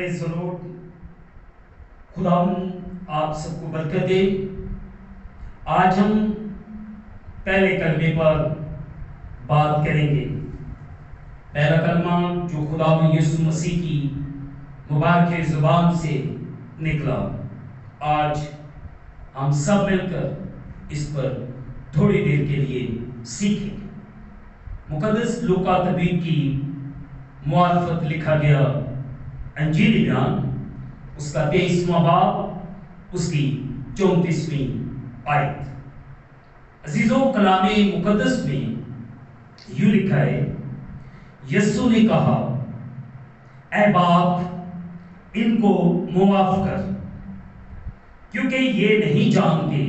ضرور خدا آپ سب کو برکت دے۔ آج ہم پہلے کلمے پر بات کریں گے۔ پہلا کلمہ جو خدا یسوع مسیح کی مبارک زبان سے نکلا، آج ہم سب مل کر اس پر تھوڑی دیر کے لیے سیکھیں گے۔ مقدس لوکا طبیب کی معرفت لکھا گیا انجیلی بیان، اس کا 23واں باب، اس کی 34ویں آیت۔ عزیزو، کلام مقدس میں یوں لکھا ہے، یسوع نے کہا، اے باپ ان کو معاف کر، کیونکہ یہ نہیں جانتے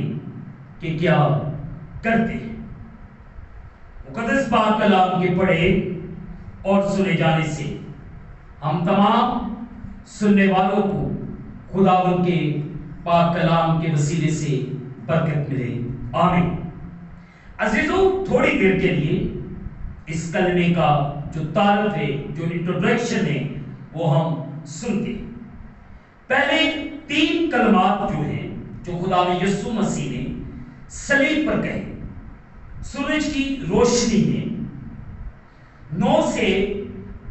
کہ کیا کرتے ہیں۔ مقدس پاک کلام کے پڑھے اور سنے جانے سے ہم تمام سننے والوں کو خداوند کے پاک کلام کے وسیلے سے برکت ملے، آمین۔ عزیزو، تھوڑی دیر کے لیے اس کلمے کا جو تعارف ہے، جو انٹروڈکشن ہے، وہ ہم سنتے ہیں۔ پہلے 3 کلمات جو ہیں، جو خدا یسوع مسیح نے صلیب پر کہے، سورج کی روشنی میں 9 سے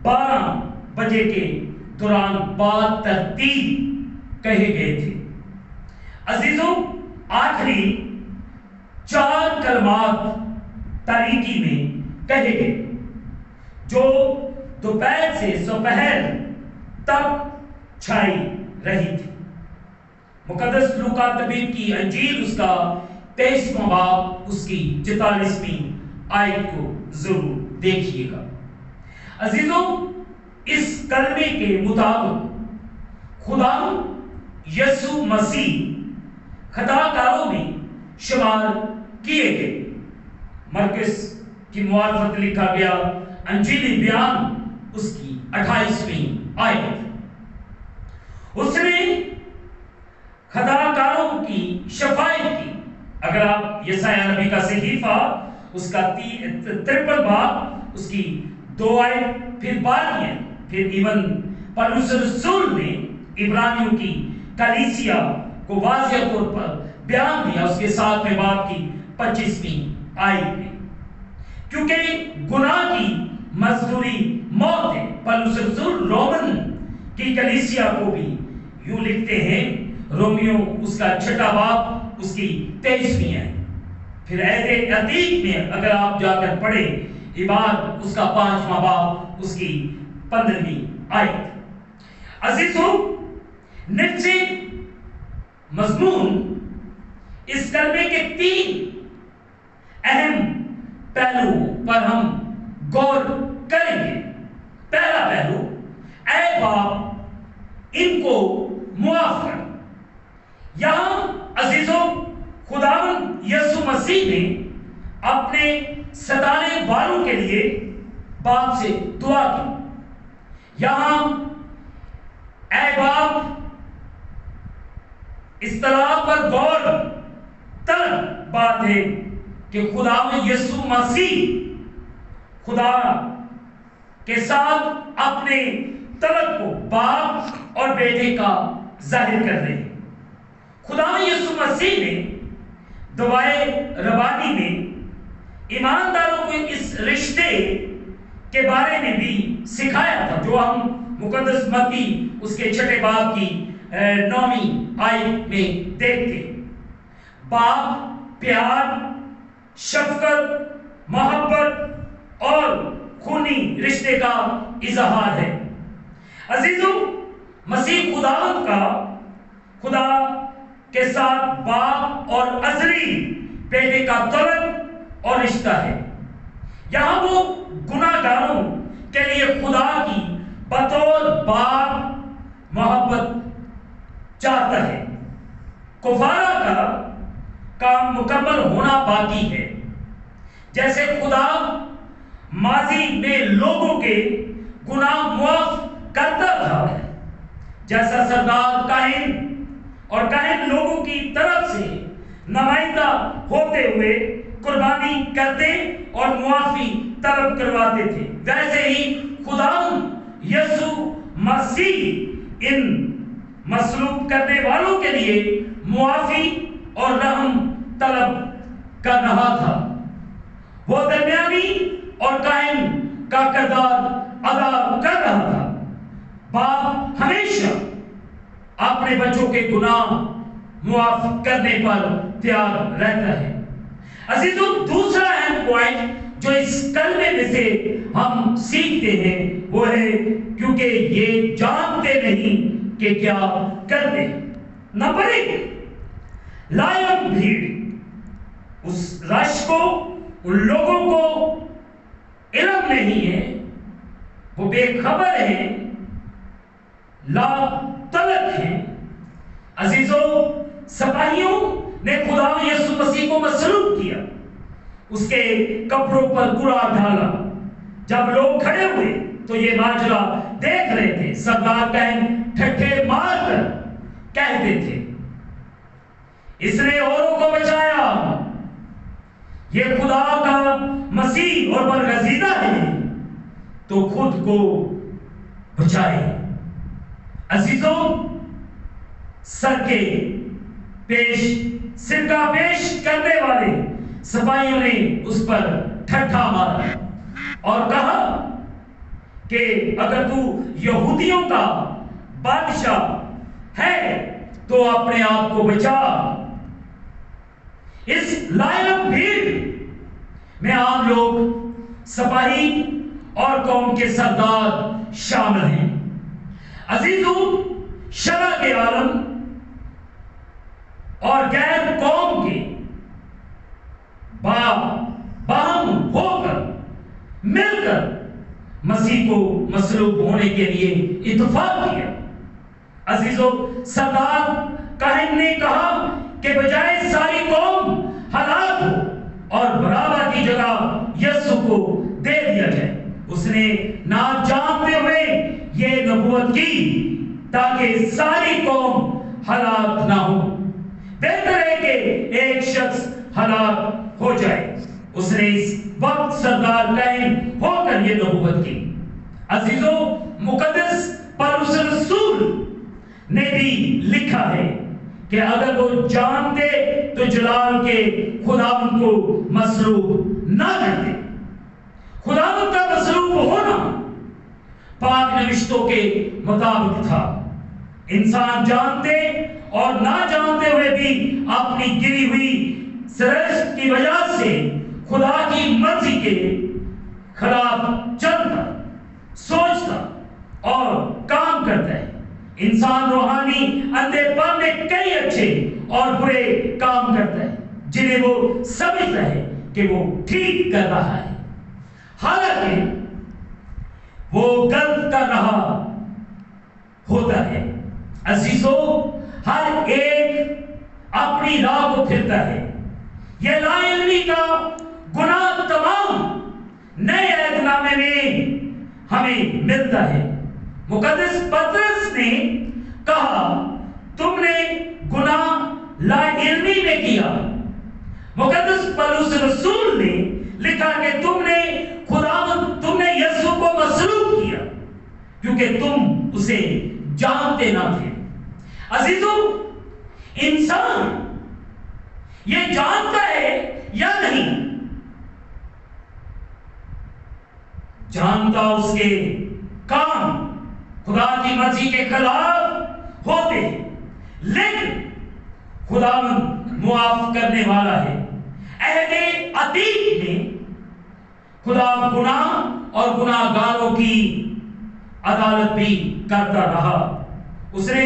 12 بجے کے دوران بات ترتیب کہے گئے تھے۔ عزیزوں، آخری 4 کلمات تاریکی میں کہے گئے، جو دوپہر سے دوپہر تک چھائی رہی تھی۔ مقدس لوکا طبیب کی انجیل، اس کا 23واں باب، اس کی 44ویں آیت کو ضرور دیکھیے گا۔ عزیزوں، اس کلمے کے مطابق خدا یسوع مسیح خطا کاروں میں شمار کیے گئے۔ مرکز کی معرفت لکھا گیا انجیلی بیان، اس کی 28ویں آیت۔ اس نے خطا کاروں کی شفاعت کی۔ اگر آپ یسایہ نبی کا صحیفہ، اس کا 53 باب، اس کی 2 آیت، پھر 12 پھر ایون پولس رسول نے عبرانیوں کی کلیسیا کو واضح طور پر بیان دیا، اس کے 7ویں باب کی 25ویں آیت میں، کیونکہ گناہ کی مزدوری موت ہے۔ پولس رسول رومن کی کلیسیا کو بھی یوں لکھتے ہیں، رومیو اس کا 6واں باب، اس کی 23ویں ہے۔ پھر عہد عتیق میں اگر آپ جا کر پڑھیں، عباد اس کا 5واں باب، اس کی 15ویں آیت۔ عزیزوں، نفسی مضمون اس کلمے کے 3 اہم پہلو پر ہم غور کریں گے۔ پہلا پہلو، اے باپ ان کو معاف کر۔ یہاں عزیزوں، خداوند یسوع مسیح نے اپنے ستانے والوں کے لیے باپ سے دعا کی۔ یہاں اے باپ اصطلاح پر غور طلب بات ہے کہ خداوند یسوع مسیح خدا کے ساتھ اپنے طلب کو باپ اور بیٹے کا ظاہر کر رہے ہیں۔ خداوند یسوع مسیح نے دعائے ربانی میں ایمانداروں کو اس رشتے کے بارے میں بھی سکھایا تھا، جو ہم مقدس متی اس کے 6 باب کی 9ویں آیت میں دیکھتے ہیں۔ باپ پیار، شفقت، محبت اور خونی رشتے کا اظہار ہے۔ عزیزوں، مسیح خداوند کا خدا کے ساتھ باپ اور ازلی بیٹے کا طلب اور رشتہ ہے۔ یہاں وہ گناہ گاروں کے لیے خدا کی بطور باپ محبت چاہتا ہے۔ کفارہ کا کام مکمل ہونا باقی ہے۔ جیسے خدا ماضی میں لوگوں کے گناہ معاف کرتا تھا، جیسا سردار کاہن اور کاہن لوگوں کی طرف سے نمائندہ ہوتے ہوئے قربانی کرتے اور معافی طلب کرواتے تھے، ویسے ہی خدا یسوع مسیح ان مصلوب کرنے والوں کے لیے معافی اور رحم طلب کر رہا تھا۔ وہ درمیانی اور قائم کا کردار ادا کر رہا تھا۔ باپ ہمیشہ اپنے بچوں کے گناہ معاف کرنے پر تیار رہتا ہے۔ عزیزوں، دوسرا اہم پوائنٹ جو اس کلمے میں سے ہم سیکھتے ہیں وہ ہے کیونکہ یہ جانتے نہیں کہ کیا کرتے ہیں۔ نمبر 1، لائم بھیڑ، اس رش کو، ان لوگوں کو علم نہیں ہے، وہ بے خبر ہیں، لا تلق ہیں۔ عزیزوں، سپاہیوں نے خدا یسوع مسیح کو مصلوب کیا، اس کے کپڑوں پر قرار ڈالا۔ جب لوگ کھڑے ہوئے تو یہ ماجرا دیکھ رہے تھے۔ سردار کہن ٹھٹھے مار کر کہتے تھے، اس نے اوروں کو بچایا، یہ خدا کا مسیح اور برگزیدہ ہے تو خود کو بچائے۔ عزیزوں، سرکہ پیش کرنے والے سپاہیوں نے اس پر ٹھٹھا مارا اور کہا کہ اگر تو یہودیوں کا بادشاہ ہے تو اپنے آپ کو بچا۔ اس لائم بھیڑ میں عام لوگ، سپاہی اور قوم کے سردار شامل ہیں۔ عزیزوں، شرع کے عالم اور غیر قوم کے باہم ہو کر مل کر مسیح کو مصلوب ہونے کے لیے اتفاق کیا۔ عزیزوں، سردار کاہن نے کہا کہ بجائے ساری قوم ہلاک ہو اور برابر کی جگہ یسوع کو دے دیا جائے، اس نے نہ جانتے ہوئے یہ نبوت کی تاکہ ساری قوم ہلاک نہ ہو۔ بہتر ہے کہ ایک شخص ہلاک ہو جائے۔ اس نے اس وقت سردار کاہن ہو کر یہ نبوت کی۔ عزیزوں، مقدس پولس رسول نے بھی لکھا ہے کہ اگر وہ جانتے تو جلال کے خداوند کو مصلوب نہ کرتے۔ خداوند کا مصلوب ہونا پاک نوشتوں کے مطابق تھا۔ انسان جانتے اور نہ جانتے ہوئے بھی اپنی گری ہوئی سرشت کی وجہ سے خدا کی مرضی کے خلاف چلتا، سوچتا اور کام کرتا ہے۔ انسان روحانی اندھے پن میں کئی اچھے اور برے کام کرتا ہے جنہیں وہ سمجھتا ہے کہ وہ ٹھیک کر رہا ہے، حالانکہ وہ غلط کر رہا ہوتا ہے۔ عزیزوں، ہر ایک اپنی راہ کو پھرتا ہے۔ یہ لا علمی کا گناہ تمام نئے عہد نامے میں ہمیں ملتا ہے۔ مقدس پطرس نے کہا تم نے گناہ لا علمی میں کیا۔ مقدس پولس رسول نے لکھا کہ تم نے یسوع کو مصلوب کیا کیونکہ تم اسے جانتے نہ تھے۔ عزیزوں، انسان یہ جانتا ہے یا نہیں، جانتا اس کے کام خدا کی مرضی کے خلاف ہوتے ہیں، لیکن خداوند معاف کرنے والا ہے۔ عہد عتیق میں خدا گناہ اور گناہ گاروں کی عدالت بھی کرتا رہا، اس نے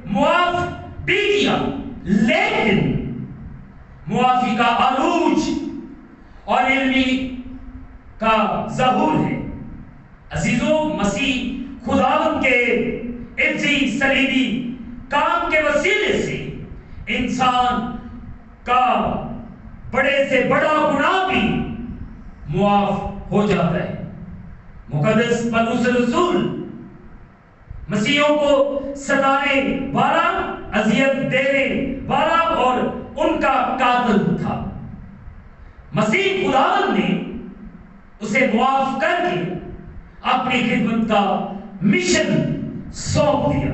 معاف بھی کیا، لیکن معافی کا عروج اور علمی کا ظہور ہے۔ عزیزوں، مسیح خداوند کے عجزی صلیبی کام کے وسیلے سے انسان کا بڑے سے بڑا گناہ بھی معاف ہو جاتا ہے۔ مقدس پولس رسول مسیحوں کو ستانے والا، اذیت دینے والا اور ان کا قاتل تھا۔ مسیح خداوند نے اسے معاف کر کے اپنی خدمت کا مشن سونپ دیا۔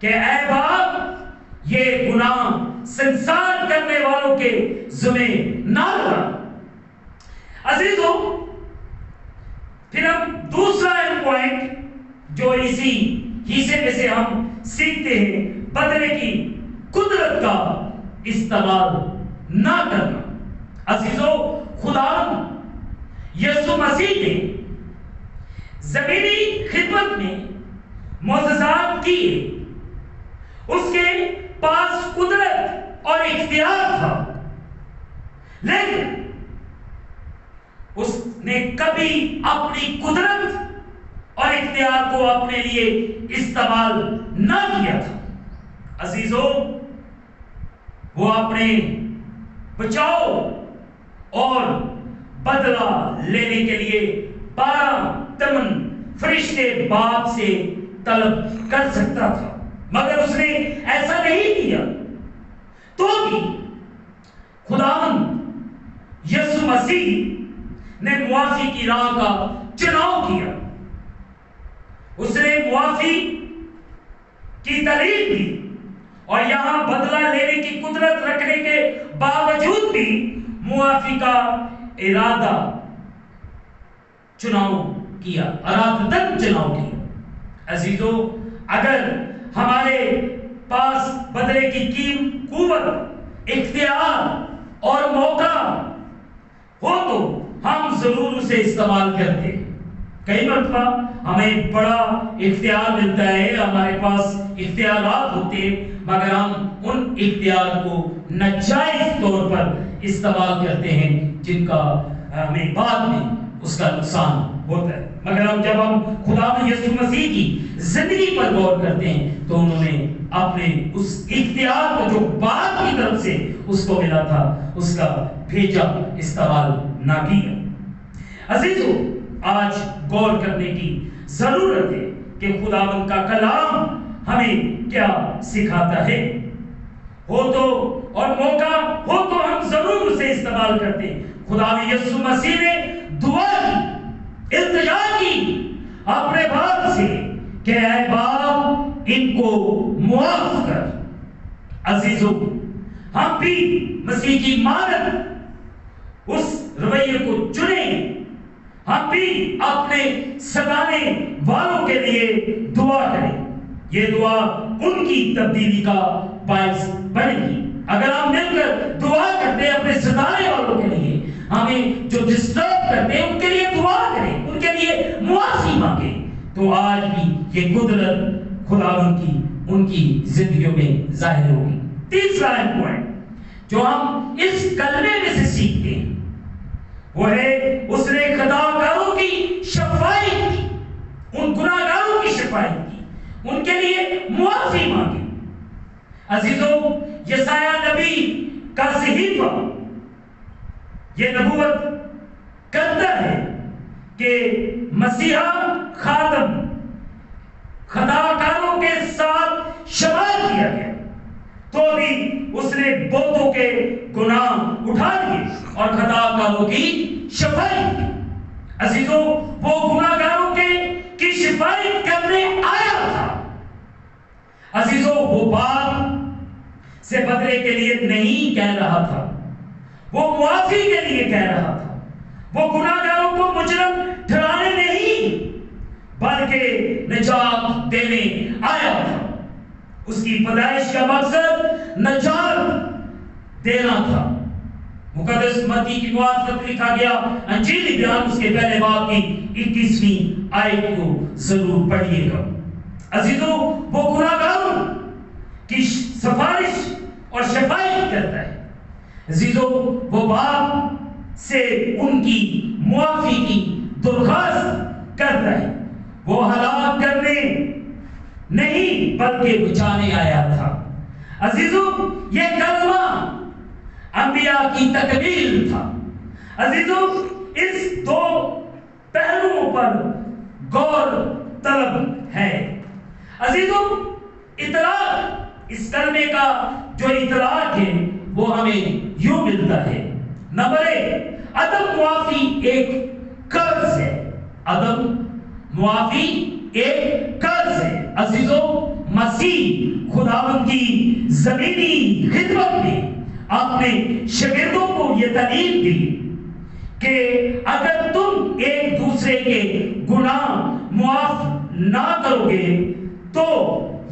کہ اے باپ یہ گناہ سنسار کرنے والوں کے ذمہ نہ لا۔ عزیزو، پھر ہم دوسرا پوائنٹ جو اسی حصے میں سے ہم سیکھتے ہیں، بدلے کی قدرت کا استعمال نہ کرنا۔ عزیزو، خدا یسوع مسیح نے زمینی خدمت میں معجزات کیے، اس کے پاس قدرت اور اختیار تھا، لیکن اس نے کبھی اپنی قدرت اور اختیار کو اپنے لیے استعمال نہ کیا تھا۔ عزیزو، وہ اپنے بچاؤ اور بدلہ لینے کے لیے 12 فرشتے باپ سے طلب کر سکتا تھا، مگر اس نے ایسا نہیں کیا۔ تو بھی خداوند یسوع مسیح نے معافی کی راہ کا چناؤ کیا۔ اس نے معافی کی تعلیم دی، اور یہاں بدلہ لینے کی قدرت رکھنے کے باوجود بھی معافی کا ارادہ چناؤ کیا، ارادتاً چناؤ کیا۔ عزیزو، اگر ہمارے پاس بدلے کی قوت، اختیار اور موقع ہو تو ہم ضرور اسے استعمال کرتے ہیں۔ کئی مرتبہ ہمیں بڑا اختیار ملتا ہے، ہمارے پاس اختیارات ہوتے ہیں، مگر ہم ان اختیار کو ناجائز طور پر استعمال کرتے ہیں، جن کا ہمیں بعد میں اس کا نقصان ہوتا ہے۔ مگر جب ہم خدا یسوع مسیح کی زندگی پر غور کرتے ہیں تو انہوں نے اپنے اس اختیار کو جو باپ کی طرف سے اس کو ملا تھا، اس کا بھیجا استعمال نہ کیا۔ عزیزو، آج غور کرنے کی ضرورت ہے کہ خداوند کا کلام ہمیں کیا سکھاتا ہے۔ ہو تو اور موقع ہو تو ہم ضرور اسے استعمال کرتے ہیں۔ خدا یسوع مسیح نے دعا کی، التجا کی اپنے باپ سے کہ اے باپ ان کو معاف کر۔ عزیزو، ہم بھی مسیح کی مانند اس رویے کو چنیں، ہم بھی اپنے ستانے والوں کے لیے دعا کریں۔ یہ دعا ان کی تبدیلی کا باعث بنے گی۔ اگر ہم مل کر دعا کرتے ہیں اپنے ستانے والوں کے لیے، ہمیں جو ڈسٹرب کرتے ہیں ان کے لیے دعا کریں، ان کے لیے معافی مانگیں، تو آج بھی یہ قدرت خداوند کی ان کی زندگیوں میں ظاہر ہوگی۔ تیسرا پوائنٹ جو ہم اس کلمے میں سے سیکھتے ہیں وہ ہے اس نے خطاکاروں کی شفاعت کی، ان گناہگاروں کی شفاعت کی، ان کے لیے معافی مانگی۔ عزیزو، یسایہ نبی کا صحیفہ یہ نبوت کرتا ہے کہ مسیحا خاتم خطاکاروں کے ساتھ شمار کیا گیا، تو بھی اس نے بہتوں کے گناہ اٹھا لیے اور خطاکاروں کی شفاعت کی۔ عزیزو، وہ گناہگاروں کی شفاعت کرنے آیا تھا۔ عزیزو، وہ باپ سے بدلے کے لیے نہیں کہہ رہا تھا، وہ معافی کے لیے کہہ رہا تھا، وہ گناہگاروں کو مجرم ٹھہرانے نہیں بلکہ نجات دینے آیا تھا۔ اس کی پیدائش کا مقصد نجات دینا تھا۔ مقدس متی کی موافقت لکھا گیا انجیلی بیان اس کے پہلے باب کی 21ویں آیت کو ضرور پڑھیے گا۔ عزیزو، وہ گناہگاروں کی سفارش اور شفاعت کرتا ہے۔ عزیزو، وہ باپ سے ان کی معافی کی درخواست کرتا ہے۔ وہ ہلاک کرنے نہیں بلکہ بچانے آیا تھا۔ عزیزو، یہ کلمہ انبیاء کی تکمیل تھا۔ عزیزو، اس دو پہلوؤں پر غور طلب ہے۔ عزیزو، اطلاق، اس کلمے کا جو اطلاق ہے وہ ہمیں یوں ملتا ہے۔ نمبر 1، عدم معافی ایک قرض ہے۔ عدم معافی ایک قرض ہے۔ عزیزو، مسیح خداوند کی زمینی خدمت میں اپنے شاگردوں کو یہ تعلیم دی کہ اگر تم ایک دوسرے کے گناہ معاف نہ کرو گے تو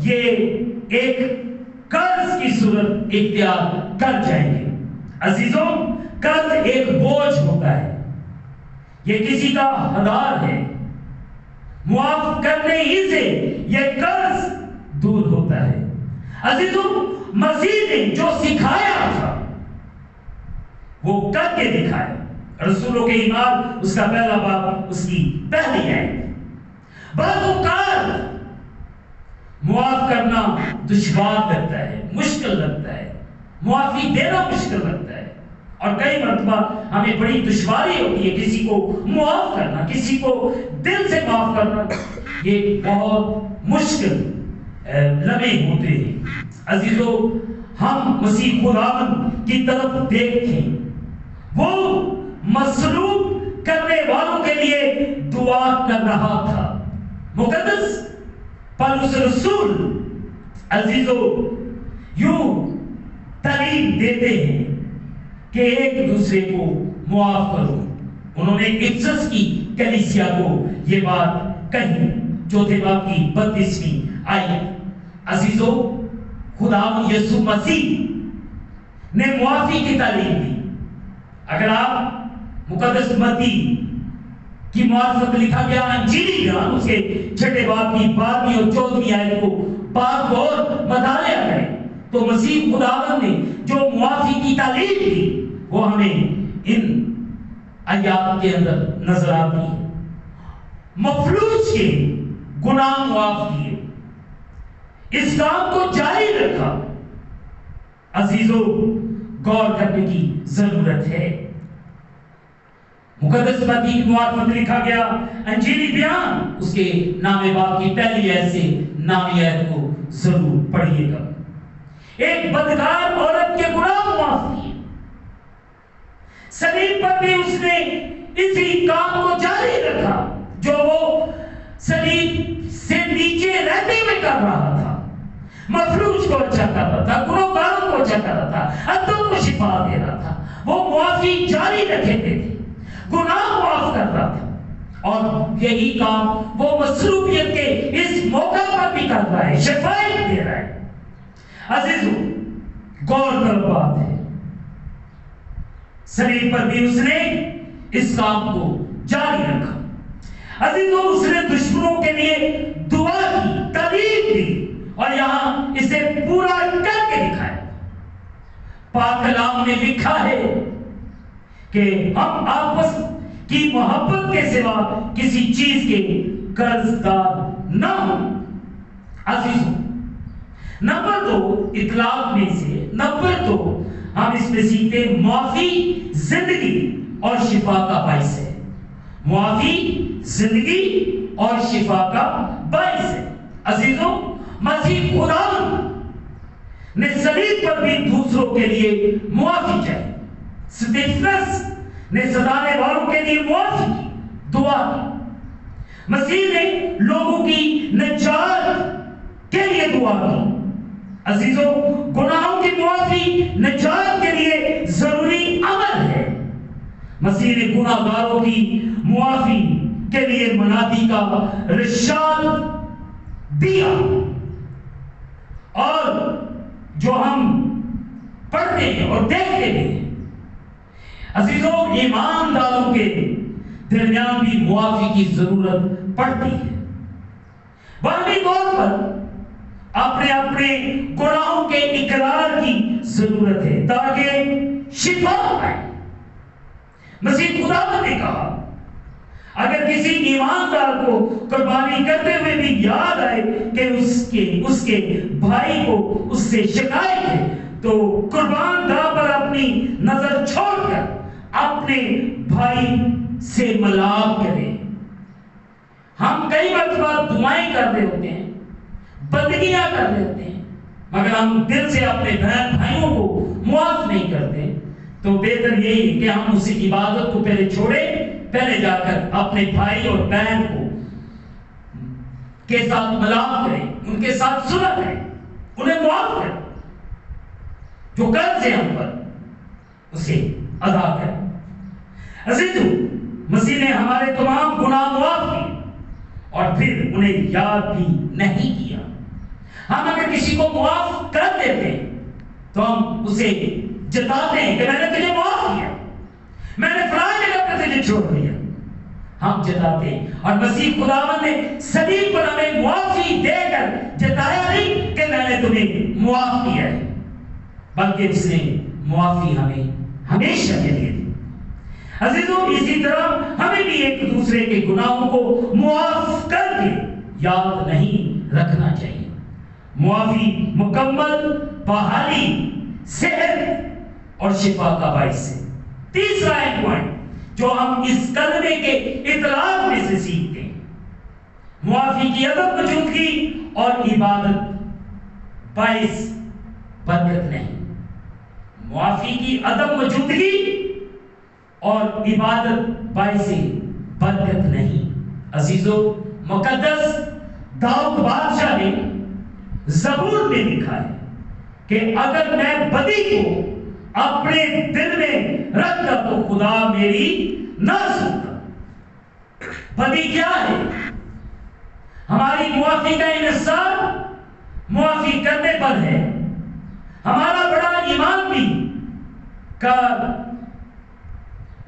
یہ ایک قرض کی صورت اختیار کر جائیں گے۔ عزیزوں، قرض ایک بوجھ ہوتا ہے، یہ کسی کا ہدار ہے، معاف کرنے ہی سے یہ قرض دور ہوتا ہے۔ عزیزوں، مسیح نے جو سکھایا تھا وہ کر کے دکھایا۔ رسولوں کے ایمان اس کا پہلا باب اس کی پہلی ہے۔ بعض اوقات معاف کرنا دشوار لگتا ہے، مشکل لگتا ہے، معافی دینا مشکل لگتا ہے، اور کئی مرتبہ ہمیں بڑی دشواری ہوتی ہے کسی کو معاف کرنا، کسی کو دل سے معاف کرنا۔ یہ بہت مشکل لمحے ہوتے ہیں۔ عزیزو، ہم مسیح خداوند کی طرف دیکھیں، وہ مصلوب کرنے والوں کے لیے دعا کر رہا تھا۔ مقدس پولس رسول عزیزو یوں تعلیم دیتے ہیں کہ ایک دوسرے کو معاف کرو۔ انہوں نے افسس کی کلیسیا کو یہ بات کہی، چوتھے باب کی 32ویں آیت۔ عزیزو، خداوند یسوع مسیح نے معافی کی تعلیم دی۔ اگر آپ مقدس متی کی معرفت لکھا گیا انجیلی بیان اس کے 6 باب کی 12ویں اور 14ویں آیت کو بات اور مطالعہ کریں تو مسیح خداوند نے جو معافی کی تعلیم دی وہ ہمیں ان آیات کے اندر نظر آتی ہے۔ مفلوج کے گناہ معاف کیے، اس کام کو جاری رکھا۔ عزیزو، غور کرنے کی ضرورت ہے۔ مقدس متی کی معرفت لکھا گیا انجیلی بیان اس کے 9 باب کی پہلی آیت سے 9ویں آیت کو ضرور پڑھیے گا۔ ایک بدکار عورت کے گناہ معاف کیے، صلیب پر بھی اس نے اسی کام کو جاری رکھا جو وہ صلیب سے نیچے رہتے ہوئے کر رہا تھا۔ مفلوج کو اچھا کر رہا تھا، گنہگاروں کو اچھا کر رہا تھا، عبدوں کو شفا دے رہا تھا، وہ معافی جاری رکھے تھے، گناہ معاف کر رہا تھا، اور یہی کام وہ مصلوبیت کے اس موقع پر بھی کر رہا ہے، شفایت دے رہا ہے۔ عزیزو، غور طلب بات ہے، صلیب پر بھی اس نے اس کام کو جاری رکھا۔ عزیزو، اس نے دشمنوں کے لیے دعا کی، تعلیم دی، اور یہاں اسے پورا کر کے دکھایا۔ پاک کلام میں لکھا ہے کہ ہم آپس کی محبت کے سوا کسی چیز کے قرض دار نہ ہوں۔ عزیزو، نمبر 2 اطلاق میں سے نمبر 2 ہم اس میں سیکھتے معافی زندگی اور شفا کا باعث ہے۔ معافی زندگی اور شفا کا باعث ہے۔ عزیزو، مسیح خداوند نے صلیب پر بھی دوسروں کے لیے معافی چاہی۔ سٹیفنس نے ستانے والوں کے لیے معافی کی، دعا کی۔ مسیح نے لوگوں کی نجات کے لیے دعا کی۔ عزیزو، گناہوں کی معافی نجات کے لیے ضروری عمل ہے۔ مسیح نے گناہگاروں کی معافی کے لیے منادی کا رشاد دیا، اور جو ہم پڑھتے ہیں اور دیکھتے ہیں۔ عزیزو، ایمانداروں کے درمیان بھی معافی کی ضرورت پڑتی ہے۔ باہمی طور پر اپنے اپنے گناہوں کے اقرار کی ضرورت ہے تاکہ شفا آئے۔ مسیح خداوند نے کہا اگر کسی ایماندار کو قربانی کرتے ہوئے بھی یاد آئے کہ اس کے بھائی کو اس سے شکایت ہے تو قربان داں پر اپنی نظر چھوڑ کر اپنے بھائی سے ملاب کرے۔ ہم کئی مرتبہ دعائیں کر رہے ہوتے ہیں، بندگیاں کر رہے ہوتے ہیں، مگر ہم دل سے اپنے بہن بھائیوں کو معاف نہیں کرتے، تو بہتر یہی ہے کہ ہم اسی عبادت کو پہلے چھوڑیں، پہلے جا کر اپنے بھائی اور بہن کو کے ساتھ ملاپ کریں، ان کے ساتھ صلح کریں، انہیں معاف کریں، جو قرض ہے ہم پر اسے ادا کریں۔ عزیزو، مسیح نے ہمارے تمام گناہ معاف کیے اور پھر انہیں یاد بھی نہیں کیا۔ ہم اگر کسی کو معاف کر دیتے ہیں تو ہم اسے جتاتے ہیں کہ میں نے تجھے معاف کیا، میں نے فلاں جگہ پر تجھے چھوڑ دیا، ہم جتاتے ہیں۔ اور مسیح خداوند نے صلیب پر ہمیں معافی دے کر جتایا نہیں کہ میں نے تمہیں معاف کیا ہے، بلکہ اس نے معافی ہمیں ہمیشہ کے لیے دی۔ عزیزوں، اسی طرح ہمیں بھی ایک دوسرے کے گناہوں کو معاف کر کے یاد نہیں رکھنا چاہیے۔ معافی مکمل بحالی، صحت اور شفا کا باعث ہے۔ تیسرا ایک پوائنٹ جو ہم اس کلمے کے اطلاق میں سے سیکھتے ہیں، معافی کی عدم موجودگی اور عبادت باعث برکت نہیں۔ معافی کی عدم موجودگی اور عبادت باعث برکت نہیں۔ عزیزو، مقدس داؤد بادشاہ نے زبور میں لکھا ہے کہ اگر میں بدی کو اپنے دل میں رکھتا تو خدا میری نہ سنتا۔ بدی کیا ہے؟ ہماری معافی کا انحصار معافی کرنے پر ہے۔ ہمارا بڑا ایمان بھی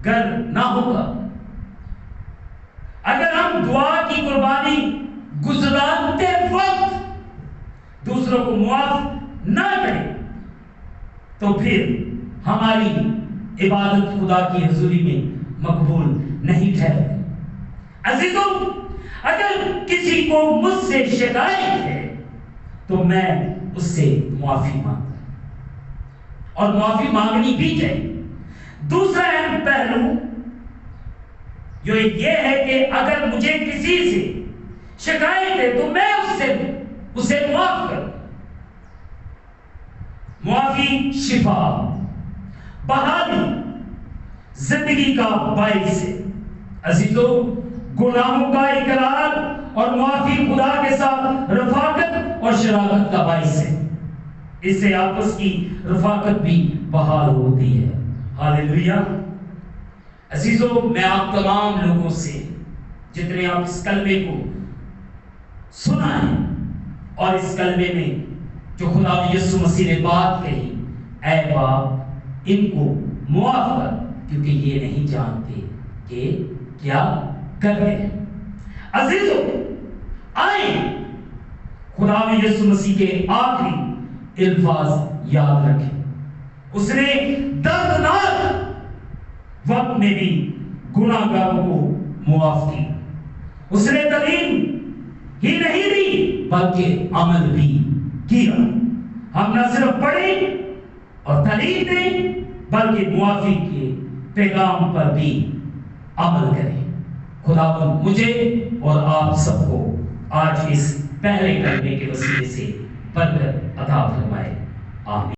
گر نہ ہوگا اگر ہم دعا کی قربانی گزرانتے وقت دوسروں کو معاف نہ کریں تو پھر ہماری عبادت خدا کی حضوری میں مقبول نہیں ٹھہرتی۔ عزیزوں، اگر کسی کو مجھ سے شکایت ہے تو میں اس سے معافی مانگتا ہوں اور معافی مانگنی بھی چاہیے۔ دوسرا اہم پہلو جو یہ ہے کہ اگر مجھے کسی سے شکایت ہے تو میں اسے معاف کروں۔ معافی شفا، بحالی، زندگی کا باعث ہے۔ عزیزو، گناہوں کا اقرار اور معافی خدا کے ساتھ رفاقت اور شراکت کا باعث ہے۔ اس سے آپس کی رفاقت بھی بحال ہوتی ہے۔ ہاللیلویہ۔ عزیزو، میں آپ تمام لوگوں سے، جتنے آپ اس کلمے کو سنا ہے اور اس کلمے میں جو خدا یسوع مسیح نے بات کہی، اے باپ ان کو معاف کر کیونکہ یہ نہیں جانتے کہ کیا کر رہے ہیں۔ عزیزو، آئیں خدا یسوع مسیح کے آخری الفاظ یاد رکھیں۔ اس نے دردناک وقت میں بھی گناہ گاروں کو معاف کی۔ اس نے تعلیم ہی نہیں دی بلکہ عمل بھی کیا۔ ہم نہ صرف پڑھیں اور تعلیم دیں بلکہ معافی کے پیغام پر بھی عمل کریں۔ خدا مجھے اور آپ سب کو آج اس پہلے کلمے کے وسیلے سے برکت عطا فرمائے۔ آمین۔